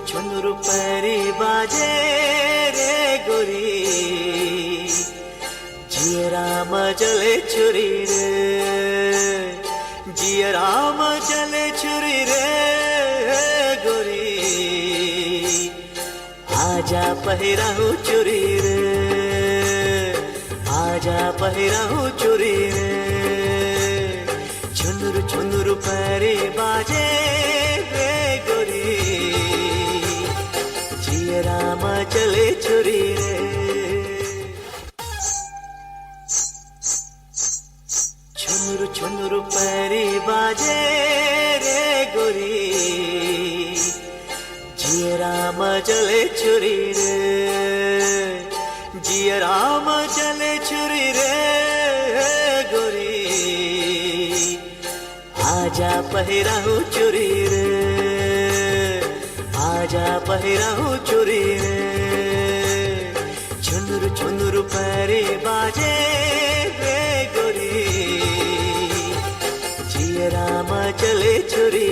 ছুনুর পারি বাজে রে গোরি জিয়া রাম জলে ছুরি রে জিয়া রাম জলে ছুরি রে गोरी आजा पहिराहू चुरी रे आजा पहिराहू चुरी रे छुनुर पैरी बाजे रे गोरी जिया राम चले छुरी रे छुनुर पैरी बाजे रे गोरी जिया राम चले छुरी रे जिया राम चले छुरी रे गोरी आजा पहिराहू चुरी रे आजा पहिराहू चुरी रे छुनुर पैरी बाजे रे गोरी जिया राम चले छुरी